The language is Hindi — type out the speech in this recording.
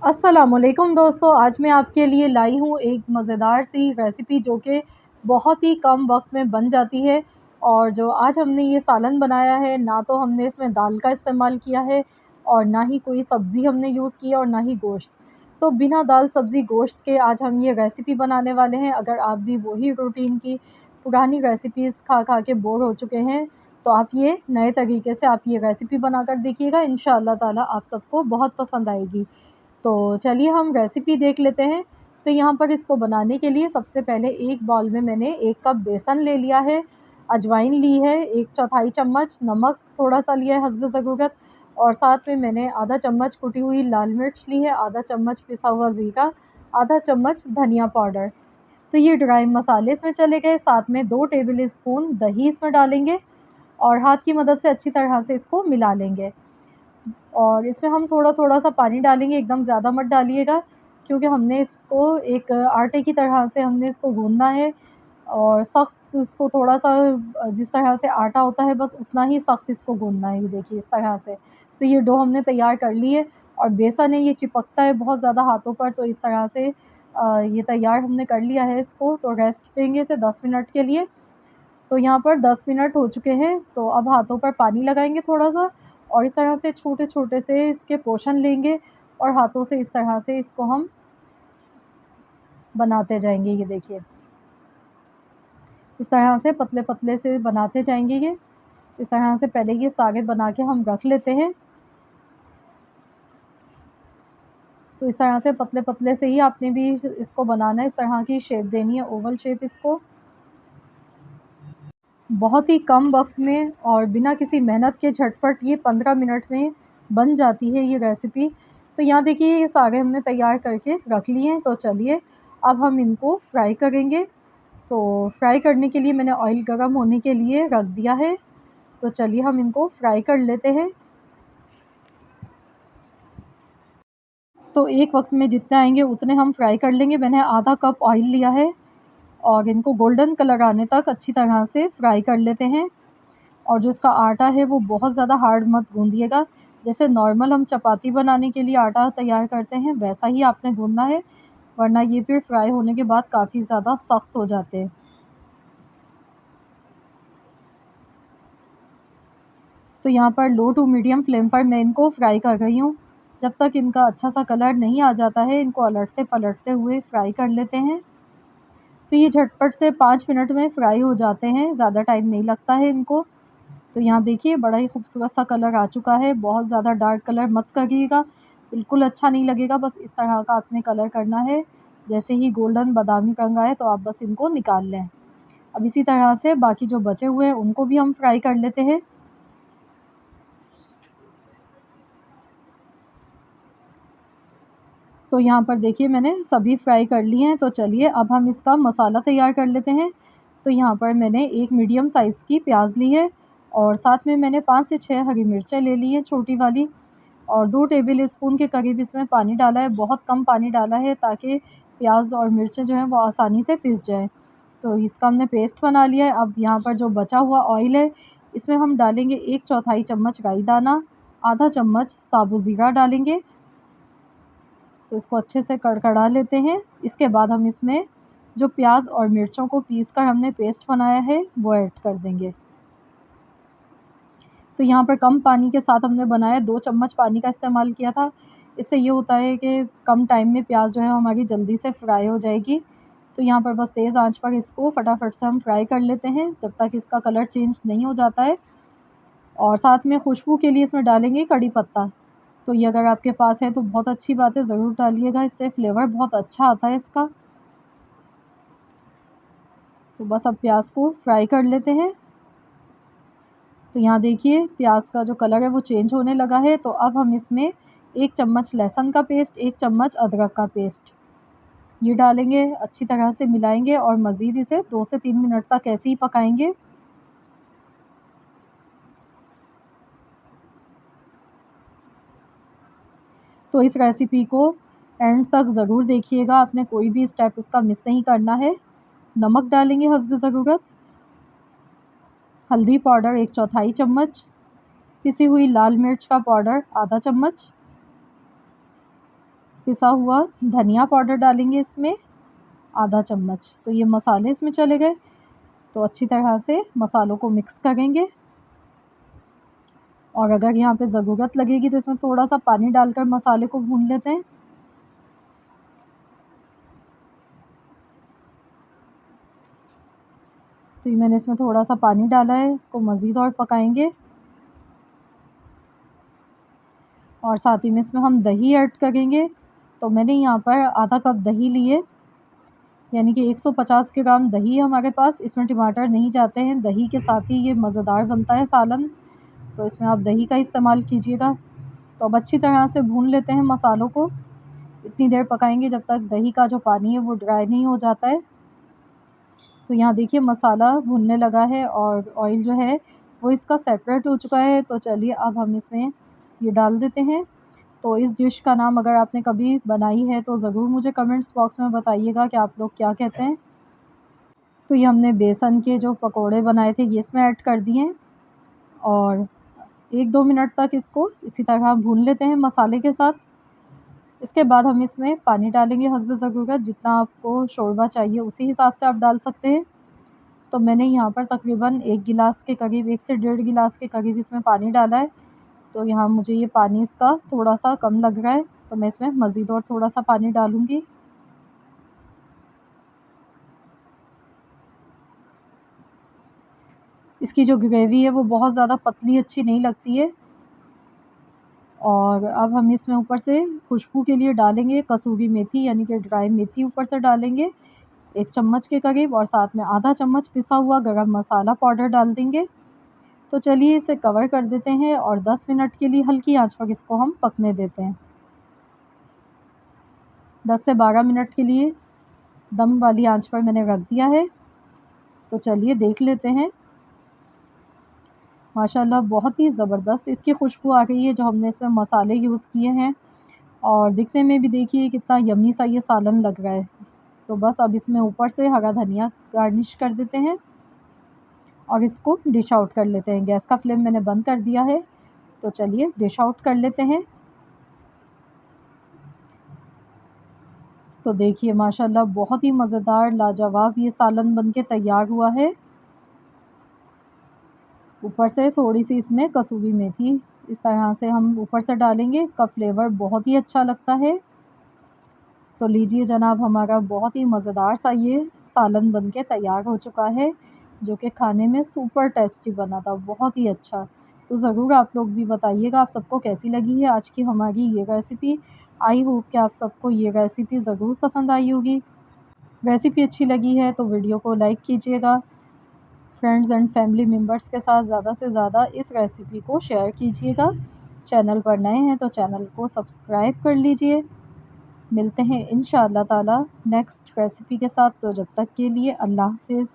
अस्सलामुअलैकुम दोस्तों, आज मैं आपके लिए लाई हूँ एक मज़ेदार सी रेसिपी जो कि बहुत ही कम वक्त में बन जाती है। और जो आज हमने ये सालन बनाया है, ना तो हमने इसमें दाल का इस्तेमाल किया है और ना ही कोई सब्ज़ी हमने यूज़ की है और ना ही गोश्त। तो बिना दाल सब्ज़ी गोश्त के आज हम ये रेसिपी बनाने वाले हैं। अगर आप भी वही रूटीन की पुरानी रेसिपीज़ खा खा के बोर हो चुके हैं, तो आप ये नए तरीके से आप ये रेसिपी बनाकर देखिएगा। इंशाअल्लाह ताला आप सबको बहुत पसंद आएगी। तो चलिए हम रेसिपी देख लेते हैं। तो यहाँ पर इसको बनाने के लिए सबसे पहले एक बाउल में मैंने 1 कप बेसन ले लिया है, अजवाइन ली है, 1 चौथाई चम्मच नमक थोड़ा-सा लिया है हस्ब ज़रूरत, और साथ में मैंने आधा चम्मच कुटी हुई लाल मिर्च ली है, आधा चम्मच पिसा हुआ ज़ीरा, आधा चम्मच धनिया पाउडर। तो ये ड्राई मसाले इसमें चले गए, साथ में 2 टेबल स्पून दही इसमें डालेंगे और हाथ की मदद से अच्छी तरह से इसको मिला लेंगे। और इसमें हम थोड़ा-थोड़ा सा पानी डालेंगे, एकदम ज़्यादा मत डालिएगा, क्योंकि हमने इसको एक आटे की तरह से हमने इसको गूँथना है और सख्त इसको थोड़ा-सा जिस तरह से आटा होता है बस उतना ही सख्त इसको गूँथना है, ये देखिए इस तरह से। तो ये डो हमने तैयार कर ली है और बेसन है ये चिपकता है बहुत ज़्यादा हाथों पर, तो इस तरह से ये तैयार हमने कर लिया है इसको। तो रेस्ट देंगे इसे 10 मिनट के लिए। तो यहाँ पर 10 मिनट हो चुके हैं, तो अब हाथों पर पानी लगाएँगे थोड़ा-सा और इस तरह से छोटे-छोटे से इसके पोर्शन लेंगे और हाथों से इस तरह से इसको हम बनाते जाएँगे, ये देखिए। इस तरह से पतले-पतले से बनाते जाएँगे ये। इस तरह से पहले ये सारे बना के हम रख लेते हैं। तो इस तरह से पतले-पतले से ही आपने भी इसको बनाना है, इस तरह की शेप देनी है, ओवल शेप इसको। बहुत ही कम वक़्त में और बिना किसी मेहनत के झटपट ये 15 मिनट में बन जाती है ये रेसिपी। तो यहाँ देखिए ये सारे हमने तैयार करके रख लिए हैं, तो चलिए अब हम इनको फ्राई करेंगे। तो फ्राई करने के लिए मैंने ऑयल गरम होने के लिए रख दिया है, तो चलिए हम इनको फ्राई कर लेते हैं। तो एक वक़्त में जितने आएँगे उतने हम फ्राई कर लेंगे। मैंने आधा कप ऑयल लिया है और इनको गोल्डन कलर आने तक अच्छी तरह से फ्राई कर लेते हैं। और जो इसका आटा है वो बहुत ज़्यादा हार्ड मत गूँधिएगा। जैसे नॉर्मल हम चपाती बनाने के लिए आटा तैयार करते हैं, वैसा ही आपने गूँधना है, वरना ये फिर फ्राई होने के बाद काफ़ी ज़्यादा सख्त हो जाते हैं। तो यहाँ पर लो टू मीडियम फ्लेम पर मैं इनको फ्राई कर रही हूँ। जब तक इनका अच्छा-सा कलर नहीं आ जाता है, इनको अलटते-पलटते हुए फ्राई कर लेते हैं। तो ये झटपट से 5 मिनट में फ्राई हो जाते हैं, ज़्यादा टाइम नहीं लगता है इनको। तो यहाँ देखिए बड़ा ही खूबसूरत सा कलर आ चुका है, बहुत ज़्यादा डार्क कलर मत करिएगा, बिल्कुल अच्छा नहीं लगेगा, बस इस तरह का आपने कलर करना है। जैसे ही गोल्डन बादामी रंग आए तो आप बस इनको निकाल लें। अब इसी तरह से बाकी जो बचे हुए हैं उनको भी हम फ्राई कर लेते हैं। तो यहाँ पर देखिए मैंने सभी फ्राई कर लिए हैं, तो चलिए अब हम इसका मसाला तैयार कर लेते हैं। तो यहाँ पर मैंने एक मीडियम साइज़ की प्याज़ ली है और साथ में मैंने 5 से 6 हरी मिर्चें ले ली हैं छोटी वाली, और 2 टेबल स्पून के करीब इसमें पानी डाला है, बहुत कम पानी डाला है ताकि प्याज़ और मिर्चें जो हैं वो आसानी से पिस जाएँ। तो इसका हमने पेस्ट बना लिया है। अब यहाँ पर जो बचा हुआ ऑयल है, इसमें हम डालेंगे 1 चौथाई चम्मच राई दाना, आधा चम्मच साबुत ज़ीरा डालेंगे। तो इसको अच्छे से कड़कड़ा लेते हैं। इसके बाद हम इसमें जो प्याज़ और मिर्चों को पीस कर हमने पेस्ट बनाया है, वो ऐड कर देंगे। तो यहाँ पर कम पानी के साथ हमने बनाया, 2 चम्मच पानी का इस्तेमाल किया था। इससे ये होता है कि कम टाइम में प्याज़ जो है हमारी जल्दी से फ्राई हो जाएगी। तो यहाँ पर बस तेज़ आँच पर इसको फटाफट से हम फ्राई कर लेते हैं, जब तक इसका कलर चेंज नहीं हो जाता है। और साथ में खुशबू के लिए इसमें डालेंगे कड़ी पत्ता। तो ये अगर आपके पास है तो बहुत अच्छी बात है, ज़रूर डालिएगा, इससे फ्लेवर बहुत अच्छा आता है इसका। तो बस अब प्याज़ को फ्राई कर लेते हैं। तो यहाँ देखिए प्याज़ का जो कलर है वो चेंज होने लगा है, तो अब हम इसमें 1 चम्मच लहसुन का पेस्ट, 1 चम्मच अदरक का पेस्ट ये डालेंगे, अच्छी तरह से मिलाएँगे और मज़ीद इसे 2 से 3 मिनट तक ऐसे ही पकाएँगे। तो इस रेसिपी को एंड तक ज़रूर देखिएगा, आपने कोई भी स्टेप इसका मिस नहीं करना है। नमक डालेंगे हस्ब ज़रूरत, हल्दी पाउडर 1 चौथाई चम्मच, पिसी हुई लाल मिर्च का पाउडर आधा चम्मच, पिसा हुआ धनिया पाउडर डालेंगे इसमें आधा चम्मच। तो ये मसाले इसमें चले गए। तो अच्छी तरह से मसालों को मिक्स करेंगे और अगर यहाँ पे ज़रूरत लगेगी तो इसमें थोड़ा-सा पानी डालकर मसाले को भून लेते हैं। तो ये मैंने इसमें थोड़ा-सा पानी डाला है, इसको मज़ीद और पकाएँगे। और साथ ही में इसमें हम दही ऐड करेंगे। तो मैंने यहाँ पर आधा कप दही लिए, यानी कि 150 ग्राम दही है हमारे पास। इसमें टमाटर नहीं जाते हैं, दही के साथ ही ये मज़ेदार बनता है सालन। तो इसमें आप दही का इस्तेमाल कीजिएगा। तो अब अच्छी तरह से भून लेते हैं मसालों को। इतनी देर पकाएंगे जब तक दही का जो पानी है वो ड्राई नहीं हो जाता है। तो यहाँ देखिए मसाला भुनने लगा है और ऑयल जो है वो इसका सेपरेट हो चुका है। तो चलिए अब हम इसमें ये डाल देते हैं। तो इस डिश का नाम अगर आपने कभी बनाई है तो ज़रूर मुझे कमेंट्स बॉक्स में बताइएगा कि आप लोग क्या कहते हैं। तो ये हमने बेसन के जो पकोड़े बनाए थे ये इसमें ऐड कर दिए और 1-2 मिनट तक इसको इसी तरह भून लेते हैं मसाले के साथ। इसके बाद हम इसमें पानी डालेंगे हस्ब ज़रूरत। जितना आपको शोरबा चाहिए उसी हिसाब से आप डाल सकते हैं। तो मैंने यहाँ पर तकरीबन 1 गिलास के करीब, 1 से डेढ़ गिलास के करीब इसमें पानी डाला है। तो यहाँ मुझे ये पानी इसका थोड़ा-सा कम लग रहा है, तो मैं इसमें मज़ीद और थोड़ा-सा पानी डालूँगी। इसकी जो ग्रेवी है वो बहुत ज़्यादा पतली अच्छी नहीं लगती है। और अब हम इसमें ऊपर से खुशबू के लिए डालेंगे कसूरी मेथी, यानी कि ड्राई मेथी ऊपर से डालेंगे 1 चम्मच के करीब और साथ में आधा चम्मच पिसा हुआ गरम मसाला पाउडर डाल देंगे। तो चलिए इसे कवर कर देते हैं और 10 मिनट के लिए हल्की आंच पर इसको हम पकने देते हैं। 10 से 12 मिनट के लिए दम वाली आंच पर मैंने रख दिया है। तो चलिए देख लेते हैं। माशाल्लाह बहुत ही ज़बरदस्त इसकी खुशबू आ गई है जो हमने इसमें मसाले यूज़ किए हैं और दिखने में भी देखिए कितना यम्मी सा ये सालन लग रहा है। तो बस अब इसमें ऊपर से हरा धनिया गार्निश कर देते हैं और इसको डिश आउट कर लेते हैं। गैस का फ्लेम मैंने बंद कर दिया है। तो चलिए डिश आउट कर लेते हैं। तो देखिए माशाल्लाह बहुत ही मज़ेदार लाजवाब ये सालन बनके तैयार हुआ है। ऊपर से थोड़ी-सी इसमें कसूरी मेथी इस तरह से हम ऊपर से डालेंगे, इसका फ्लेवर बहुत ही अच्छा लगता है। तो लीजिए जनाब हमारा बहुत ही मज़ेदार सा ये सालन बनके तैयार हो चुका है, जो कि खाने में सुपर टेस्टी बना था, बहुत ही अच्छा। तो ज़रूर आप लोग भी बताइएगा आप सबको कैसी लगी है आज की हमारी ये रेसिपी। आई होप कि आप सबको ये रेसिपी ज़रूर पसंद आई होगी। रेसिपी अच्छी लगी है तो वीडियो को लाइक कीजिएगा। फ्रेंड्स एंड फैमिली मेम्बर्स के साथ ज़्यादा से ज़्यादा इस रेसिपी को शेयर कीजिएगा। चैनल पर नए हैं तो चैनल को सब्सक्राइब कर लीजिए। मिलते हैं इंशाअल्लाह ताला नेक्स्ट रेसिपी के साथ। तो जब तक के लिए अल्लाह हाफ़िज़।